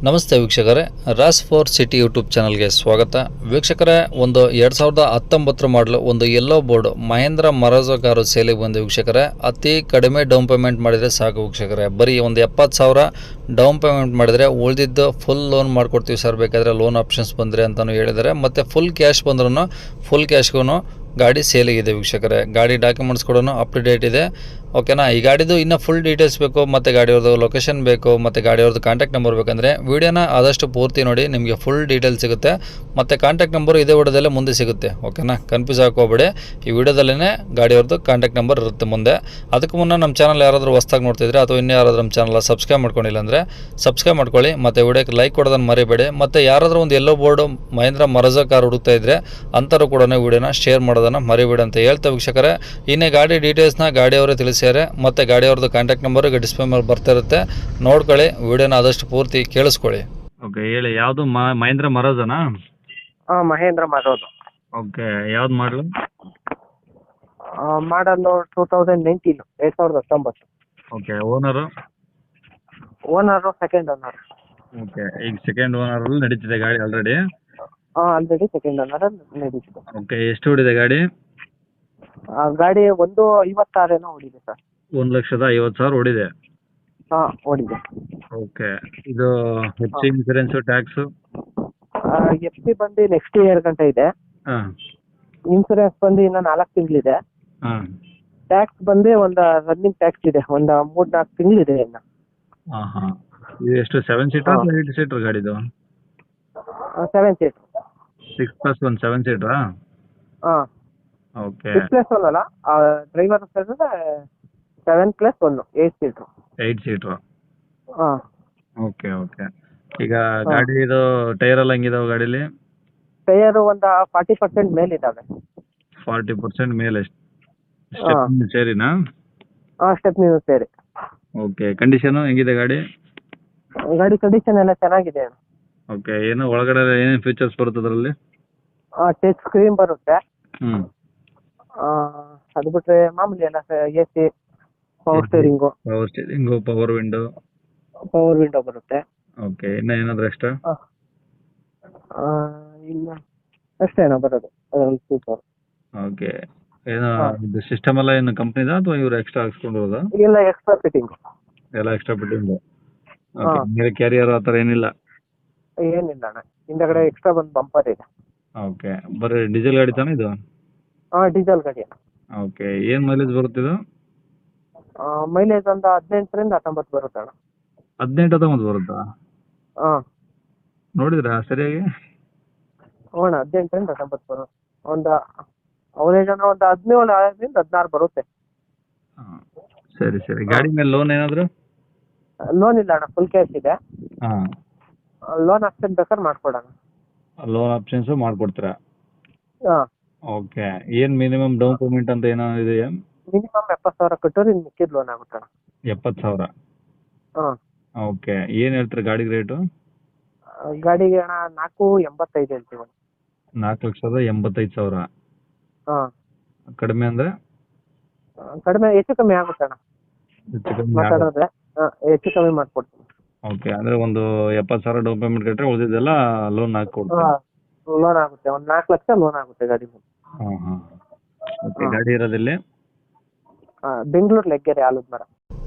ನಮಸ್ತೆ ವೀಕ್ಷಕರೇ, Raas four city YouTube ಚಾನಲ್ಗೆ ಸ್ವಾಗತ. ವೀಕ್ಷಕರೇ, ಒಂದು 2019 ಮಾಡಲು ಒಂದು ಯೆಲ್ಲೋ ಬೋರ್ಡ್ ಮಹೇಂದ್ರ ಮರಾಜೋ ಕಾರು ಸೇಲಿಗೆ ಬಂದು ವೀಕ್ಷಕರೇ, ಅತಿ ಕಡಿಮೆ ಡೌನ್ ಪೇಮೆಂಟ್ ಮಾಡಿದರೆ ಸಾಕು ವೀಕ್ಷಕರೇ. ಬರೀ ಒಂದು 70,000 ಡೌನ್ ಪೇಮೆಂಟ್ ಮಾಡಿದರೆ ಉಳಿದಿದ್ದು ಫುಲ್ ಲೋನ್ ಮಾಡ್ಕೊಡ್ತೀವಿ ಸರ್, ಬೇಕಾದರೆ ಲೋನ್ ಆಪ್ಷನ್ಸ್ ಬಂದರೆ ಅಂತಲೂ ಹೇಳಿದ್ದಾರೆ. ಮತ್ತು ಫುಲ್ ಕ್ಯಾಶ್ ಬಂದ್ರೂ ಫುಲ್ ಕ್ಯಾಶ್ಗೂ ಗಾಡಿ ಸೇಲಿಗಿದೆ ವೀಕ್ಷಕರೇ. ಗಾಡಿ ಡಾಕ್ಯುಮೆಂಟ್ಸ್ ಕೂಡ ಅಪ್ ಟು ಡೇಟ್ ಇದೆ, ಓಕೆನಾ. ಈ ಗಾಡಿದು ಇನ್ನೂ ಫುಲ್ ಡೀಟೇಲ್ಸ್ ಬೇಕು, ಮತ್ತು ಗಾಡಿಯವ್ರದ್ದು ಲೊಕೇಶನ್ ಬೇಕು, ಮತ್ತು ಗಾಡಿಯವ್ರದ್ದು ಕಾಂಟ್ಯಾಕ್ಟ್ ನಂಬರ್ ಬೇಕಂದರೆ ವಿಡಿಯೋನ ಆದಷ್ಟು ಪೂರ್ತಿ ನೋಡಿ, ನಿಮಗೆ ಫುಲ್ ಡೀಟೇಲ್ಸ್ ಸಿಗುತ್ತೆ. ಮತ್ತು ಕಾಂಟ್ಯಾಕ್ಟ್ ನಂಬರು ಇದೇ ವಿಡಿಯೋದಲ್ಲೇ ಮುಂದೆ ಸಿಗುತ್ತೆ, ಓಕೆನಾ. ಕನ್ಫ್ಯೂಸ್ ಹಾಕೋಬೇಡಿ, ಈ ವಿಡಿಯೋದಲ್ಲೇ ಗಾಡಿಯವ್ರದ್ದು ಕಾಂಟ್ಯಾಕ್ಟ್ ನಂಬರ್ ಇರುತ್ತೆ ಮುಂದೆ. ಅದಕ್ಕೆ ಮುನ್ನ ನಮ್ಮ ಚಾನಲ್ ಯಾರಾದರೂ ಹೊಸ್ದಾಗಿ ನೋಡ್ತಿದ್ರೆ ಅಥವಾ ಇನ್ನೂ ಯಾರಾದರೂ ನಮ್ಮ ಚಾನಲ್ ಸಬ್ಸ್ಕ್ರೈಬ್ ಮಾಡ್ಕೊಂಡಿಲ್ಲ ಅಂದರೆ ಸಬ್ಸ್ಕ್ರೈಬ್ ಮಾಡ್ಕೊಳ್ಳಿ, ಮತ್ತು ವಿಡಿಯೋಕ್ಕೆ ಲೈಕ್ ಕೊಡೋದನ್ನು ಮರಿಬೇಡಿ. ಮತ್ತು ಯಾರಾದರೂ ಒಂದು ಯೆಲ್ಲೋ ಬೋರ್ಡು ಮಹೇಂದ್ರ ಮರಾಜೋ ಕಾರ್ ಹುಡುಕ್ತಾ ಇದ್ದರೆ ಅಂಥವ್ರು ಕೂಡ ವಿಡಿಯೋನ ಶೇರ್ ಮಾಡೋದನ್ನು ಮರಿಬೇಡಿ ಅಂತ ಹೇಳ್ತಾ ವೀಕ್ಷಕರೇ, ಇನ್ನೇ ಗಾಡಿ ಡೀಟೇಲ್ಸ್ನ ಗಾಡಿಯವರೇ ತಿಳಿಸ್ಯಾರೆ, ಮತ್ತು ಗಾಡಿಯವ್ರದ್ದು ಕಾಂಟ್ಯಾಕ್ಟ್ ನಂಬರು ಡಿಸ್ಪ್ಲೇ ಮೇಲೆ ಬರ್ತಾ ಇರುತ್ತೆ, ನೋಡ್ಕೊಳ್ಳಿ. ವಿಡಿಯೋನ ಆದಷ್ಟು ಪೂರ್ತಿ ಕೇಳಿಸ್ಕೊಳ್ಳಿ. ಓಕೆ, ಹೇಳಿ. ಯಾವುದು ಮಹೇಂದ್ರ ಮರಾಜೋನಾ? ಹಾಂ, ಮಹೇಂದ್ರ ಮರಾಜೋ. ಓಕೆ, ಯಾವ್ದು ಮಾಡಲು? ಮಾಡಲು 2019. Okay, owner? Owner second owner. Okay, ಈಗ ಸೆಕೆಂಡ್ ಓನರಲ್ಲಿ ನಡೀತಿದೆ ಗಾಡಿ ಆಲ್ರೆಡಿ? ಆಲ್ರೆಡಿ ಸೆಕೆಂಡ್ ಓನರ್ ನಡೀತಿದೆ. ಓಕೆ, ಎಷ್ಟು ಹೊಡಿದೆ ಗಾಡಿ? ಗಾಡಿ 156 ಓಡಿದೆ ಸರ್. 1,50,000 ಹೊಡಿದೆ. ಹಾಂ, ಓಡಿದೆ. ಓಕೆ, ಇದು ಹೆಚ್ಚು ಇನ್ಸೂರೆನ್ಸು ಟ್ಯಾಕ್ಸು? ಎಫ್ ಸಿ ಬಂದು ನೆಕ್ಸ್ಟ್ ಇಯರ್ ಗಂಟೆ ಇದೆ. ಹಾಂ. ಇನ್ಸೂರೆನ್ಸ್ ಬಂದು ಇನ್ನು 4 ತಿಂಗಳಿದೆ. ಹಾಂ. ಟ್ಯಾಕ್ಸ್ ಬಂದು ಒಂದು ರನ್ನಿಂಗ್ ಟ್ಯಾಕ್ಸ್ ಇದೆ, ಒಂದು 3-4 ತಿಂಗಳಿದೆ ಇನ್ನು. ಹಾಂ ಹಾಂ. ಇದು ಎಷ್ಟು, 7 ಸೀಟರ್ ಅಥವಾ 8 ಸೀಟರ್ ಗಾಡಿದು? 7 ಸೀಟ್. 6+1 7 ಸೀಟ್ರಾ? ಹಾಂ. ಓಕೆ. 6+1 ಅಲ್ಲ, ಡ್ರೈವರ್ ಸೇರಿದ್ರೆ 7+1 8 ಸೀಟ್ರು. 8 ಸೀಟ್ರು. ಹಾಂ. Okay okay. ಈಗ ಗಾಡಿದು ಟೈರ್ ಎಲ್ಲ ಹೆಂಗಿದಾವೆ ಗಾಡೀಲಿ? ಟೈರು ಒಂದು 40% ಮೇಲೆ ಇದ್ದಾವೆ. 40% ಮೇಲೆ ಸ್ಟೆಪ್ನಿ ಸೇರಿನಾ? ಹಾಂ, ಸ್ಟೆಪ್ನಿ ಸೇರಿ. ಓಕೆ, ಕಂಡೀಷನು ಹೆಂಗಿದೆ ಗಾಡಿ? ಗಾಡಿ ಕಂಡೀಷನ್ ಎಲ್ಲ ಚೆನ್ನಾಗಿದೆ. ಓಕೆ, ಏನು ಒಳಗಡೆ ಏನೇನು ಫೀಚರ್ಸ್ ಬರುತ್ತೆ ಅದರಲ್ಲಿ? ಟಚ್ ಸ್ಕ್ರೀನ್ ಬರುತ್ತೆ. ಹ್ಞೂ. ಅದು ಬಿಟ್ಟರೆ ಮಾಮೂಲಿ ಎಲ್ಲ A C, power steering, power window ಬರುತ್ತೆ. ಓಕೆ, ಇನ್ನು ಏನಾದರೂ ಎಕ್ಸ್ಟ್ರಾ? ಇನ್ನು ಅಷ್ಟೇನೋ ಬರೋದು, ಅದೊಂದು ಸೂಪರ್. ಓಕೆ, ಏನು ಇದು ಸಿಸ್ಟಮ್ ಎಲ್ಲ ಏನು ಕಂಪ್ನಿದಾ ಅಥವಾ ಇವ್ರು ಎಕ್ಸ್ಟ್ರಾ ಹಾಕ್ಸ್ಕೊಂಡಿರೋದಾ? ಇಲ್ಲ, ಎಕ್ಸ್ಟ್ರಾ ಫಿಟ್ಟಿಂಗ್ ಎಲ್ಲ ಎಕ್ಸ್ಟ್ರಾ ಬಿಟ್ಟಿಂದು. ಓಕೆ, ಬೇರೆ ಕ್ಯಾರಿಯರ್ ಆ ಥರ ಏನಿಲ್ಲ? ಏನಿಲ್ಲ ಅಣ್ಣ, ಹಿಂದಗಡೆ ಎಕ್ಸ್ಟ್ರಾ ಒಂದು ಬಂಪರ್ ಇದೆ. ಓಕೆ, ಬರೀ ಡೀಸೆಲ್ ಗಾಡಿ ತಾನೇ ಇದು? ಹಾಂ, ಡೀಸೆಲ್ ಗಾಡಿ. ಓಕೆ, ಏನು ಮೈಲೇಜ್ ಬರುತ್ತಿದು? ಮೈಲೇಜ್ ಒಂದು 18ರಿಂದ 19 ಬರುತ್ತೆ ಅಣ್ಣ. 18-19 ಬರುತ್ತಾ? ಹಾಂ. ನೋಡಿದ್ರಾ ಸರಿಯಾಗಿ? ಹ್ಞೂ ಅಣ್ಣ, 18ರಿಂದ 19 ಬರುತ್ತೆ. ಒಂದು ಅವರೇಜ್ ಅಂದ್ರೆ ಒಂದು 17ರಿಂದ 16 ಬರುತ್ತೆ. ಹಾಂ, ಸರಿ ಸರಿ. ಗಾಡಿ ಮೇಲೆ ಲೋನ್ ಏನಾದರೂ? ಲೋನ್ ಇಲ್ಲ ಅಣ್ಣ, ಫುಲ್ ಕ್ಯಾಶ್ ಇದೆ. ಹಾಂ. ಲೋನ್ ಆಪ್ಷನ್ ಬೇಕಾದ್ರೆ ಮಾಡ್ಕೊಡೋಣ. ಲೋನ್ ಆಪ್ಷನ್ಸು ಮಾಡ್ಕೊಡ್ತೀರಾ? ಹಾಂ. ಓಕೆ, ಏನು ಮಿನಿಮಮ್ ಡೌನ್ ಪೇಮೆಂಟ್ ಅಂತ ಏನೋ ಇದೆಯಾ? ಮಿನಿಮಮ್ 70,000 ಕಟ್ಟೋರು ಇನ್ನು ಮಿಕ್ಕಿದ ಲೋನ್ ಆಗುತ್ತೆ ಅಣ್ಣ. 70,000? ಹಾಂ. ಓಕೆ, ಏನು ಹೇಳ್ತೀರಾ ಗಾಡಿಗೆ ರೇಟು? ಗಾಡಿಗೆ ಅಣ್ಣ 485 ಹೇಳ್ತೀವಿ. 4,85,000? ಹಾಂ. ಕಡಿಮೆ ಅಂದರೆ? ಕಡಿಮೆ ಹೆಚ್ಚು ಕಮ್ಮಿ ಆಗುತ್ತೆ ಅಣ್ಣ, ಹೆಚ್ಚು ಕಮ್ಮಿ ಮಾತಾಡಿದ್ರೆ. ಹೆಚ್ಚು ಕಮ್ಮಿ ಮಾಡ್ಕೊಡ್ತೀನಿ. ಓಕೆ, ಅಂದರೆ ಒಂದು 70,000 ಡೌನ್ ಪೇಮೆಂಟ್ ಕಟ್ಟರೆ ಉಳಿದಿದ್ದೆಲ್ಲ ಲೋನ್ ಹಾಕ್ಕೊಡ್ತೀರಾ? ಹಾಂ, ಲೋನ್ ಆಗುತ್ತೆ. ಒಂದು 4 ಲಕ್ಷ ಲೋನ್ ಆಗುತ್ತೆ ಗಾಡಿ ಮೇಲೆ. ಹಾಂ ಹಾಂ. ಓಕೆ, ಗಾಡಿ ಇರೋದಿಲ್ಲಿ? ಬೆಂಗಳೂರು ಲೆಗ್ಗೆರೆ ಆಲದ ಮರ.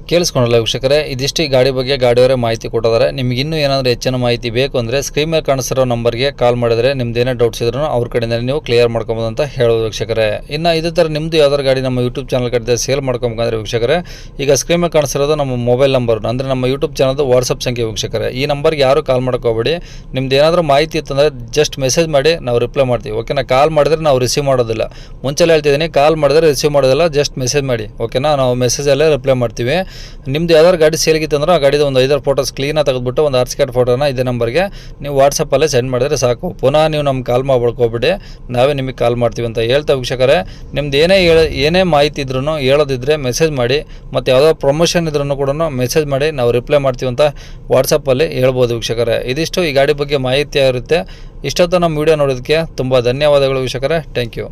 ಕೇಳಿಸ್ಕೊಂಡಲ್ಲ ವೀಕ್ಷಕರೇ, ಇದಿಷ್ಟು ಈ ಗಾಡಿ ಬಗ್ಗೆ ಗಾಡಿಯವರೇ ಮಾಹಿತಿ ಕೊಟ್ಟಿದ್ದಾರೆ. ನಿಮ್ಗೆ ಇನ್ನೂ ಏನಾದರೂ ಹೆಚ್ಚಿನ ಮಾಹಿತಿ ಬೇಕು ಅಂದರೆ ಸ್ಕ್ರೀನ್ ಮೇಲೆ ಕಾಣಿಸಿರೋ ನಂಬರ್ಗೆ ಕಾಲ್ ಮಾಡಿದರೆ ನಿಮ್ದು ಏನೇ ಡೌಟ್ಸ್ ಇದ್ರೂ ಅವ್ರ ಕಡೆಯಿಂದ ನೀವು ಕ್ಲಿಯರ್ ಮಾಡ್ಕೊಬೋದು ಅಂತ ಹೇಳೋದು ವೀಕ್ಷಕರೇ. ಇನ್ನು ಇದೇ ಥರ ನಿಮ್ಮದು ಯಾವ್ದಾರು ಗಾಡಿ ನಮ್ಮ ಯೂಟ್ಯೂಬ್ ಚಾನಲ್ ಕಡೆ ಸೇಲ್ ಮಾಡ್ಕೊಬೇಕಂದ್ರೆ ವೀಕ್ಷಕರೇ, ಈಗ ಸ್ಕ್ರೀನ್ ಮೇಲೆ ಕಾಣಿಸಿರೋದು ನಮ್ಮ ಮೊಬೈಲ್ ನಂಬರ್, ಅಂದರೆ ನಮ್ಮ ಯೂಟ್ಯೂಬ್ ಚಾನಲ್ದು ವಾಟ್ಸಪ್ ಸಂಖ್ಯೆ ವೀಕ್ಷಕರೇ. ಈ ನಂಬರ್ಗೆ ಯಾರು ಕಾಲ್ ಮಾಡ್ಕೋಬೇಡಿ. ನಿಮ್ದು ಏನಾದರೂ ಮಾಹಿತಿ ಇತ್ತಂದರೆ ಜಸ್ಟ್ ಮೆಸೇಜ್ ಮಾಡಿ, ನಾವು ರಿಪ್ಲೈ ಮಾಡ್ತೀವಿ, ಓಕೆನಾ. ಕಾಲ್ ಮಾಡಿದ್ರೆ ನಾವು ರಿಸೀವ್ ಮಾಡೋದಿಲ್ಲ, ಮುಂಚೆಲ್ಲ ಹೇಳ್ತಿದ್ದೀನಿ. ಕಾಲ್ ಮಾಡಿದ್ರೆ ರಿಸೀವ್ ಮಾಡೋದಿಲ್ಲ, ಜಸ್ಟ್ ಮೆಸೇಜ್ ಮಾಡಿ, ಓಕೆನಾ. ನಾವು ಮೆಸೇಜಲ್ಲೇ ರಿಪ್ಲೈ ಮಾಡ್ತೀವಿ. ನಿಮ್ದು ಯಾವ್ದಾದ್ರು ಗಾಡಿ ಸೇಲ್ಗಿತ್ತು ಅಂದ್ರೆ ಆ ಗಾಡಿದು ಒಂದು 5 ಫೋಟೋಸ್ ಕ್ಲೀನಾಗಿ ತೆಗೆದುಬಿಟ್ಟು ಒಂದು ಆರ್ಸ್ ಫೋಟೋನ ಇದೇ ನಂಬರ್ಗೆ ನೀವು ವಾಟ್ಸಪ್ಪಲ್ಲೇ ಸೆಂಡ್ ಮಾಡಿದ್ರೆ ಸಾಕು. ಪುನಃ ನೀವು ನಮ್ಗೆ ಕಾಲ್ ಮಾಡ್ಕೊಳ್ಬಿಡಿ, ನಾವೇ ನಿಮಗೆ ಕಾಲ್ ಮಾಡ್ತೀವಿ ಅಂತ ಹೇಳ್ತಾ ವೀಕ್ಷಕರೇ, ನಿಮ್ದು ಏನೇ ಮಾಹಿತಿ ಇದ್ರೂ ಹೇಳೋದಿದ್ರೆ ಮೆಸೇಜ್ ಮಾಡಿ, ಮತ್ತು ಯಾವುದೋ ಪ್ರಮೋಷನ್ ಇದ್ರೂ ಕೂಡ ಮೆಸೇಜ್ ಮಾಡಿ, ನಾವು ರಿಪ್ಲೈ ಮಾಡ್ತೀವಿ ಅಂತ ವಾಟ್ಸಪ್ಪಲ್ಲಿ ಹೇಳ್ಬೋದು ವೀಕ್ಷಕರೇ. ಇದಿಷ್ಟು ಈ ಗಾಡಿ ಬಗ್ಗೆ ಮಾಹಿತಿ ಇರುತ್ತೆ. ಇಷ್ಟೊತ್ತು ನಮ್ಮ ವಿಡಿಯೋ ನೋಡೋದಕ್ಕೆ ತುಂಬ ಧನ್ಯವಾದಗಳು ವೀಕ್ಷಕರೇ. Thank you.